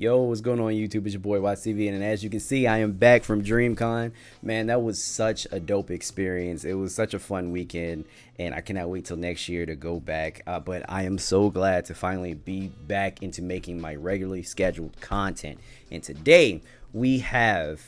Yo, what's going on YouTube? It's your boy WattsTV, and as you can see, I am back from DreamCon. Man, that was such a dope experience. It was such a fun weekend, and I cannot wait till next year to go back. But I am so glad to finally be back into making my regularly scheduled content. And today we have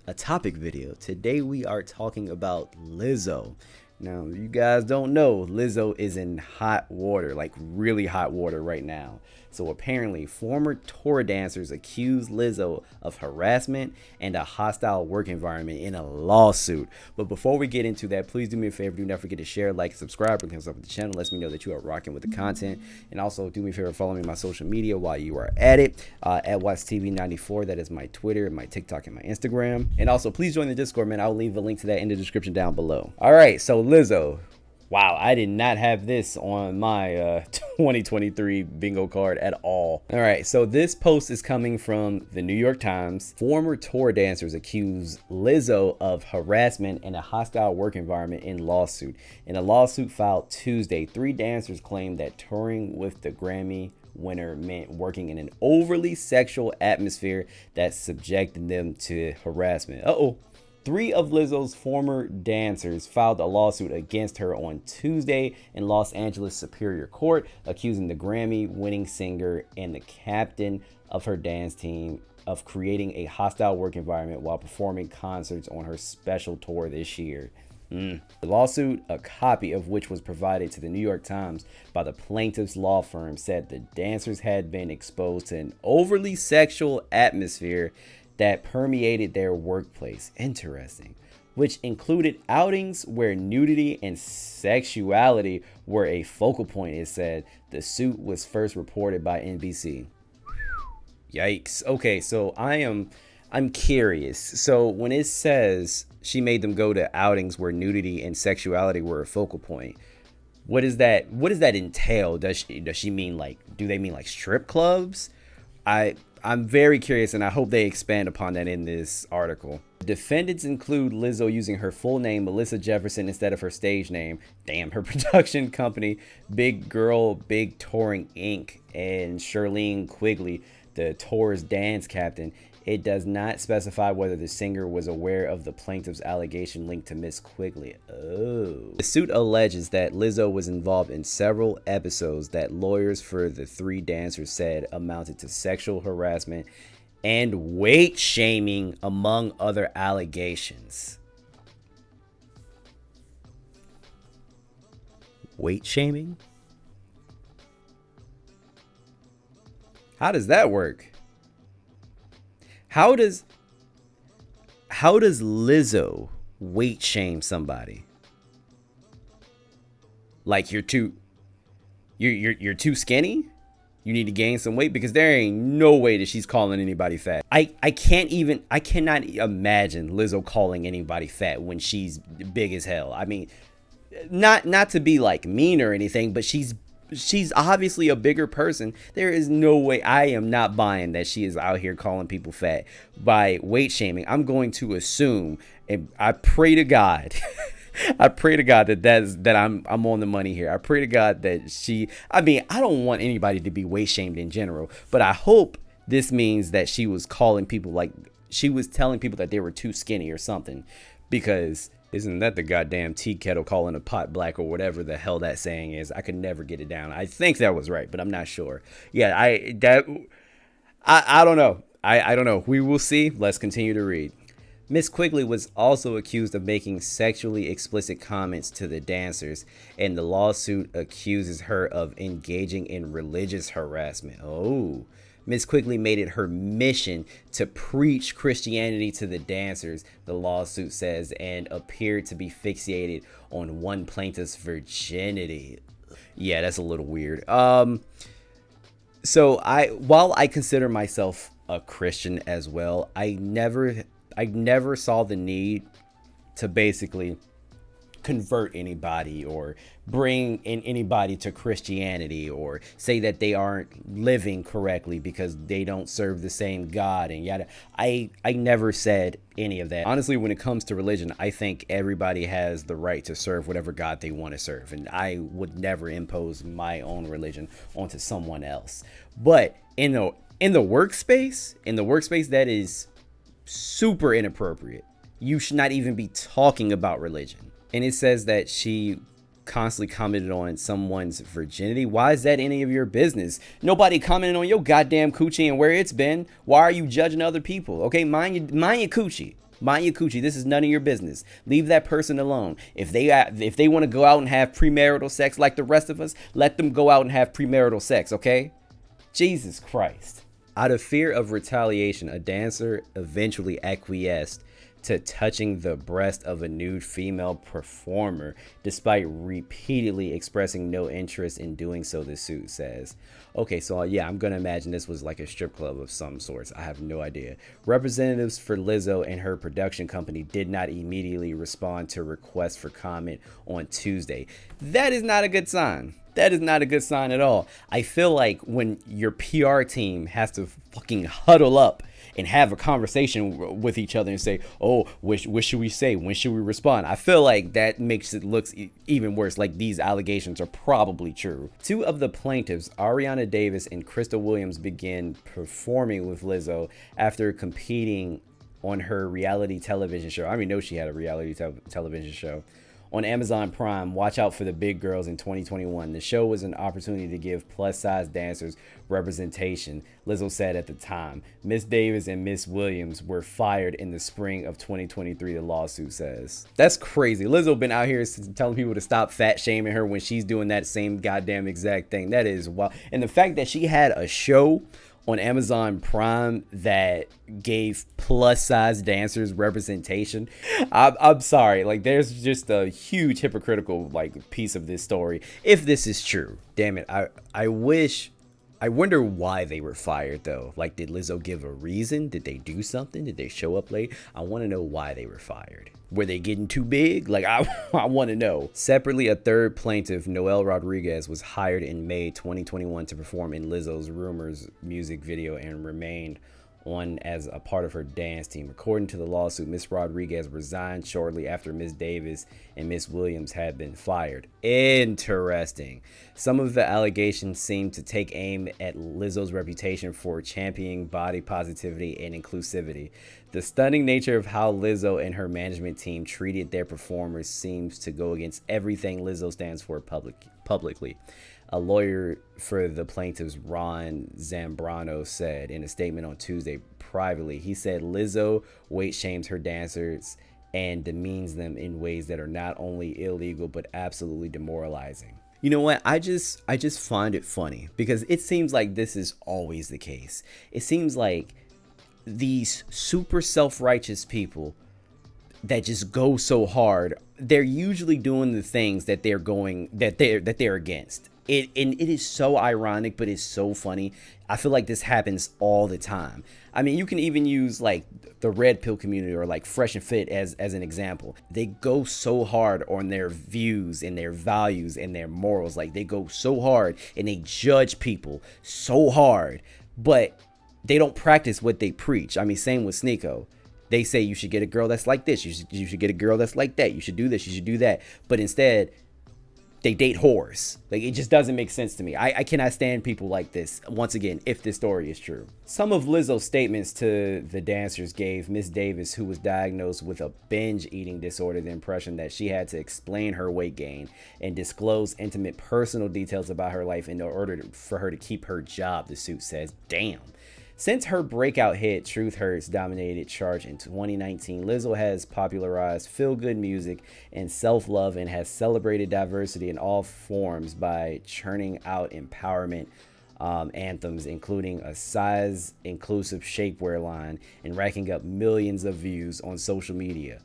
a topic video. Today we are talking about Lizzo. Now, you guys don't know, Lizzo is in hot water, like really hot water right now. So apparently, former tour dancers accuse Lizzo of harassment and a hostile work environment in a lawsuit. But before we get into that, please do me a favor. Do not forget to share, like, subscribe, and thumbs up the channel. Lets me know that you are rocking with the content. And also, do me a favor, follow me on my social media while you are at it. At WattsTV94, that is my Twitter, my TikTok, and my Instagram. And also, please join the Discord, man. I'll leave a link to that in the description down below. All right, so Lizzo. Wow, I did not have this on my 2023 bingo card at all. All right, so this post is coming from the New York Times. Former tour dancers accuse Lizzo of harassment and a hostile work environment in lawsuit. In a lawsuit filed Tuesday, 3 dancers claimed that touring with the Grammy winner meant working in an overly sexual atmosphere that subjected them to harassment. 3 of Lizzo's former dancers filed a lawsuit against her on Tuesday in Los Angeles Superior Court, accusing the Grammy-winning singer and the captain of her dance team of creating a hostile work environment while performing concerts on her special tour this year. The lawsuit, a copy of which was provided to the New York Times by the plaintiff's law firm, said the dancers had been exposed to an overly sexual atmosphere that permeated their workplace. Interesting. Which included outings where nudity and sexuality were a focal point, it said. The suit was first reported by NBC. Yikes. Okay, so I'm curious. So when it says she made them go to outings where nudity and sexuality were a focal point, what does that entail? Does she mean, like, do they mean like strip clubs? I'm very curious, and I hope they expand upon that in this article. Defendants include Lizzo using her full name, Melissa Jefferson, instead of her stage name. Damn, her production company, Big Girl Big Touring Inc., and Shirlene Quigley, the tour's dance captain. It does not specify whether the singer was aware of the plaintiff's allegation linked to Miss Quigley. Oh. The suit alleges that Lizzo was involved in several episodes that lawyers for the 3 dancers said amounted to sexual harassment and weight shaming, among other allegations. Weight shaming? How does that work? How does Lizzo weight shame somebody? Like, you're too skinny? You need to gain some weight? Because there ain't no way that she's calling anybody fat. I cannot imagine Lizzo calling anybody fat when she's big as hell. I mean, not to be like mean or anything, but she's obviously a bigger person. There is no way. I am not buying that she is out here calling people fat by weight shaming. I'm going to assume, and I pray to God, I pray to God that I'm on the money here. I pray to God that I mean, I don't want anybody to be weight shamed in general, but I hope this means that she was calling people, like, she was telling people that they were too skinny or something, because isn't that the goddamn tea kettle calling a pot black, or whatever the hell that saying is? I could never get it down. I think that was right, but I'm not sure. Yeah, I don't know. I don't know. We will see. Let's continue to read. Miss Quigley was also accused of making sexually explicit comments to the dancers, and the lawsuit accuses her of engaging in religious harassment. Oh. Miss Quigley made it her mission to preach Christianity to the dancers, the lawsuit says, and appeared to be fixated on one plaintiff's virginity. Yeah, that's a little weird. So while I consider myself a Christian as well, I never saw the need to basically convert anybody or bring in anybody to Christianity or say that they aren't living correctly because they don't serve the same God and yada. I never said any of that. Honestly, when it comes to religion, I think everybody has the right to serve whatever God they want to serve, and I would never impose my own religion onto someone else. But in In the workspace, that is super inappropriate. You should not even be talking about religion. And it says that she constantly commented on someone's virginity. Why is that any of your business? Nobody commented on your goddamn coochie and where it's been. Why are you judging other people? Okay, mind your coochie. Mind your coochie. This is none of your business. Leave that person alone. If they want to go out and have premarital sex like the rest of us, let them go out and have premarital sex, okay? Jesus Christ. Out of fear of retaliation, a dancer eventually acquiesced to touching the breast of a nude female performer, despite repeatedly expressing no interest in doing so, the suit says. Okay, so yeah, I'm gonna imagine this was like a strip club of some sorts. I have no idea. Representatives for Lizzo and her production company did not immediately respond to requests for comment on Tuesday. That is not a good sign. That is not a good sign at all. I feel like when your PR team has to fucking huddle up and have a conversation with each other and say, oh, what should we say? When should we respond? I feel like that makes it look even worse, like these allegations are probably true. Two of the plaintiffs, Ariana Davis and Crystal Williams, began performing with Lizzo after competing on her reality television show. I already know she had a reality television show. On Amazon Prime, watch out for the big girls in 2021. The show was an opportunity to give plus-size dancers representation, Lizzo said at the time. Miss Davis and Miss Williams were fired in the spring of 2023, the lawsuit says. That's crazy. Lizzo been out here telling people to stop fat shaming her when she's doing that same goddamn exact thing. That is wild. And the fact that she had a show on Amazon Prime that gave plus size dancers representation. I'm sorry, like there's just a huge hypocritical like piece of this story. If this is true, damn it, I wonder why they were fired though. Like, did Lizzo give a reason? Did they do something? Did they show up late? I want to know why they were fired. Were they getting too big? Like, I want to know. Separately, a third plaintiff, Noel Rodriguez, was hired in May 2021 to perform in Lizzo's Rumors music video and remained on as a part of her dance team. According to the lawsuit, Miss Rodriguez resigned shortly after Miss Davis and Miss Williams had been fired. Interesting. Some of the allegations seem to take aim at Lizzo's reputation for championing body positivity and inclusivity. The stunning nature of how Lizzo and her management team treated their performers seems to go against everything Lizzo stands for publicly. A lawyer for the plaintiffs, Ron Zambrano, said in a statement on Tuesday privately. He said Lizzo weight shames her dancers and demeans them in ways that are not only illegal but absolutely demoralizing. You know what? I just find it funny because it seems like this is always the case. It seems like these super self-righteous people that just go so hard, they're usually doing the things that they're against. It is so ironic, but it's so funny. I feel like this happens all the time. I mean, you can even use like the red pill community or like Fresh and Fit as an example. They go so hard on their views and their values and their morals. Like they go so hard and they judge people so hard, but they don't practice what they preach. I mean, same with Sneeko. They say you should get a girl that's like this. You should get a girl that's like that. You should do this. You should do that. But instead, they date whores. Like, it just doesn't make sense to me. I cannot stand people like this, once again, if this story is true. Some of Lizzo's statements to the dancers gave Miss Davis, who was diagnosed with a binge eating disorder, the impression that she had to explain her weight gain and disclose intimate personal details about her life in order for her to keep her job, the suit says. Damn. Since her breakout hit Truth Hurts dominated charts in 2019, Lizzo has popularized feel-good music and self-love and has celebrated diversity in all forms by churning out empowerment anthems, including a size-inclusive shapewear line and racking up millions of views on social media.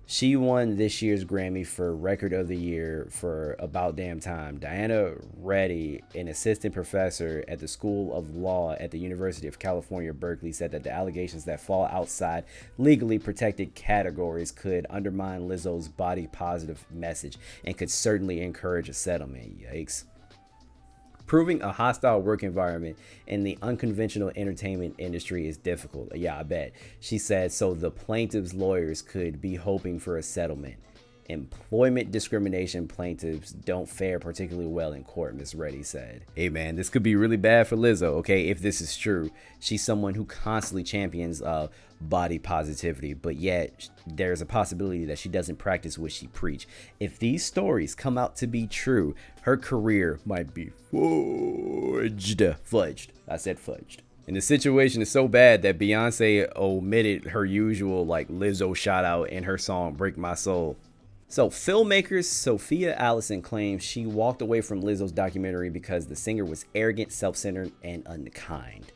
She won this year's Grammy for Record of the Year for About Damn Time. Diana Reddy, an assistant professor at the School of Law at the University of California, Berkeley, said that the allegations that fall outside legally protected categories could undermine Lizzo's body positive message and could certainly encourage a settlement. Yikes. Proving a hostile work environment in the unconventional entertainment industry is difficult. Yeah, I bet. She said, so the plaintiff's lawyers could be hoping for a settlement. Employment discrimination plaintiffs don't fare particularly well in court, Miss Reddy said. Hey man, this could be really bad for Lizzo, okay, if this is true. She's someone who constantly champions body positivity, but yet there's a possibility that she doesn't practice what she preach. If these stories come out to be true, her career might be fudged. I said fudged. And the situation is so bad that Beyonce omitted her usual like Lizzo shout out in her song Break My Soul. So filmmaker Sophia Allison claims she walked away from Lizzo's documentary because the singer was arrogant, self-centered, and unkind.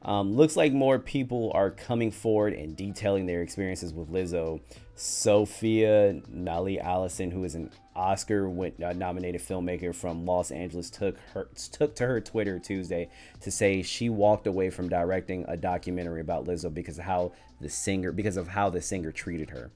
Looks like more people are coming forward and detailing their experiences with Lizzo. Sophia Nali Allison, who is an Oscar-nominated filmmaker from Los Angeles, took to her Twitter Tuesday to say she walked away from directing a documentary about Lizzo because of how the singer treated her.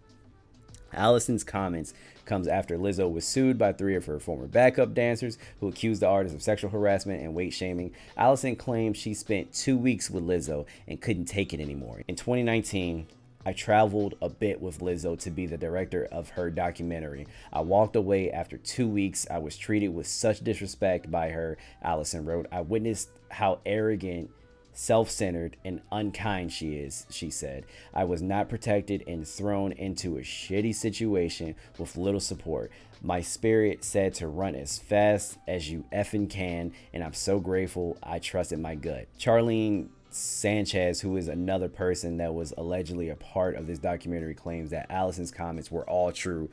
Allison's comments comes after Lizzo was sued by 3 of her former backup dancers who accused the artist of sexual harassment and weight shaming. Allison claimed she spent 2 weeks with Lizzo and couldn't take it anymore. In 2019, I traveled a bit with Lizzo to be the director of her documentary. I walked away after 2 weeks. I was treated with such disrespect by her, Allison wrote. I witnessed how arrogant, self-centered, and unkind she is, she said. I was not protected and thrown into a shitty situation with little support. My spirit said to run as fast as you effing can, and I'm so grateful I trusted my gut. Charlene Sanchez, who is another person that was allegedly a part of this documentary, claims that Allison's comments were all true.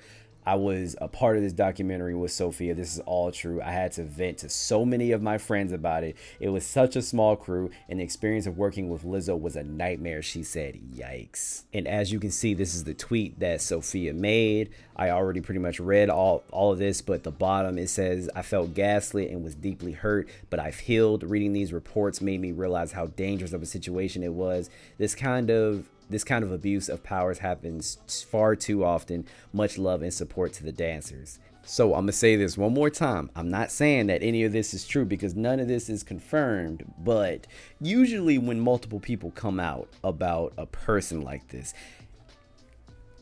I was a part of this documentary with Sophia. This is all true. I had to vent to so many of my friends about it. It was such a small crew, and the experience of working with Lizzo was a nightmare, she said. Yikes. And as you can see, this is the tweet that Sophia made. I already pretty much read all of this, but at the bottom it says, I felt gaslit and was deeply hurt, but I've healed. Reading these reports made me realize how dangerous of a situation it was. This kind of abuse of powers happens far too often. Much love and support to the dancers. So I'm gonna say this one more time. I'm not saying that any of this is true because none of this is confirmed, but usually when multiple people come out about a person like this,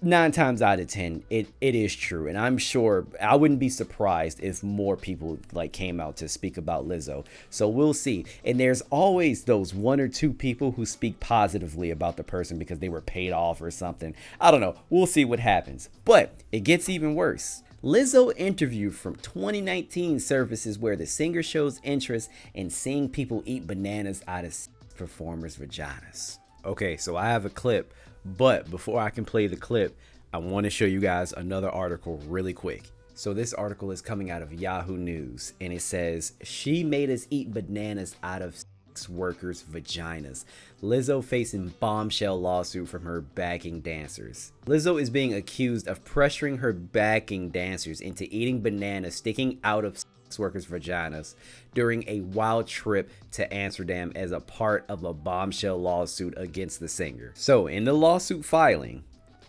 9 times out of 10 it is true. And I'm sure I wouldn't be surprised if more people like came out to speak about Lizzo. So we'll see. And there's always those 1 or 2 people who speak positively about the person because they were paid off or something. I don't know, we'll see what happens. But it gets even worse. Lizzo interview from 2019 surfaces where the singer shows interest in seeing people eat bananas out of performers' vaginas. Okay, so I have a clip, but before I can play the clip, I want to show you guys another article really quick. So this article is coming out of Yahoo News, and it says, she made us eat bananas out of sex workers' vaginas. Lizzo facing bombshell lawsuit from her backing dancers. Lizzo is being accused of pressuring her backing dancers into eating bananas sticking out of sex workers' vaginas during a wild trip to Amsterdam as a part of a bombshell lawsuit against the singer. So in the lawsuit filing,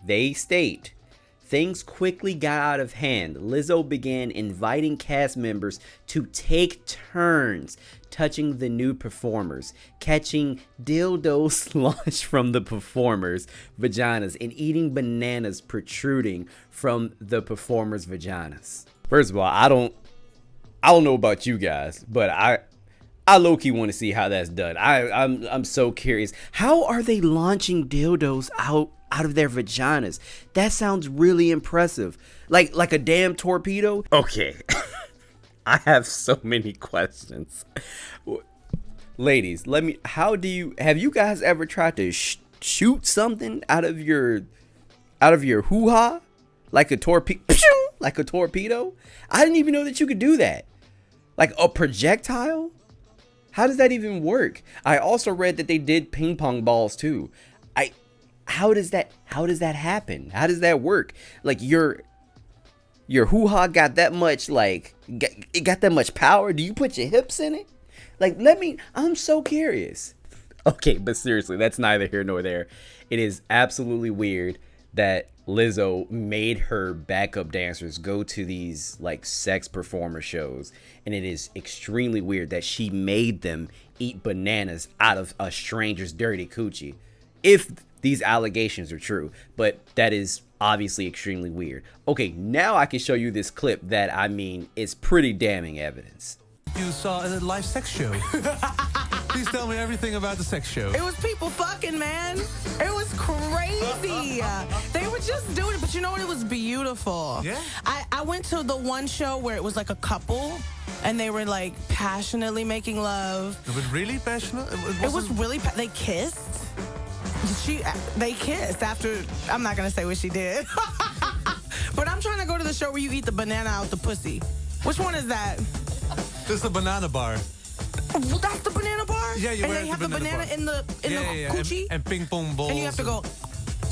they state, things quickly got out of hand. Lizzo began inviting cast members to take turns touching the new performers, catching dildos launched from the performers' vaginas, and eating bananas protruding from the performers' vaginas. First of all, I don't know about you guys, but I low-key want to see how that's done. I'm so curious. How are they launching dildos out of their vaginas? That sounds really impressive. Like a damn torpedo? Okay. I have so many questions. Ladies, have you guys ever tried to shoot something out of your hoo-ha? Like a torpedo? Like a torpedo? I didn't even know that you could do that. Like a projectile? How does that even work? I also read that they did ping pong balls too. How does that happen? How does that work? Like your hoo-ha got that much, it got that much power? Do you put your hips in it? I'm so curious. Okay, but seriously, that's neither here nor there. It is absolutely weird that Lizzo made her backup dancers go to these sex performer shows, and it is extremely weird that she made them eat bananas out of a stranger's dirty coochie. if these allegations are true, but that is obviously extremely weird. Okay, now I can show you this clip that, I mean, is pretty damning evidence. You saw a live sex show. Please tell me everything about the sex show. It was people fucking, man. It was crazy. They were just doing it, but you know what? It was beautiful. Yeah. I went to the one show where it was like a couple, and they were like passionately making love. It was really passionate? It was really, they kissed. They kissed after, I'm not going to say what she did. But I'm trying to go to the show where you eat the banana out the pussy. Which one is that? This is the banana bar. Well, that's the banana bar? Yeah, you and wear they the have the banana banana bar. in the coochie? And ping pong balls. And you have to go.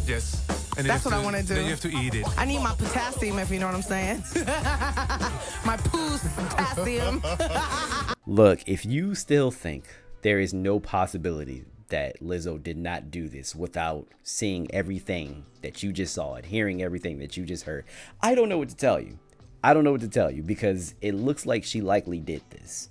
Yes. And That's what I want to do. Then you have to eat it. I need my potassium, if you know what I'm saying. My potassium. Look, if you still think there is no possibility that Lizzo did not do this without seeing everything that you just saw and hearing everything that you just heard, I don't know what to tell you. I don't know what to tell you, because it looks like she likely did this.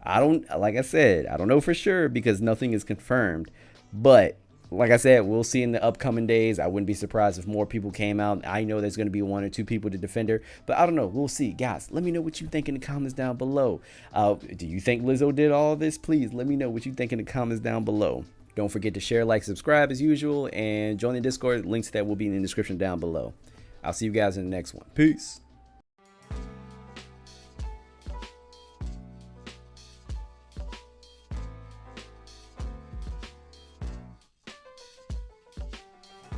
Like I said, I don't know for sure because nothing is confirmed. But like I said, we'll see in the upcoming days. I wouldn't be surprised if more people came out. I know there's going to be 1 or 2 people to defend her, but I don't know. We'll see. Guys, let me know what you think in the comments down below. Do you think Lizzo did all this? Please let me know what you think in the comments down below. Don't forget to share, like, subscribe as usual, and join the Discord. Links to that will be in the description down below. I'll see you guys in the next one. Peace.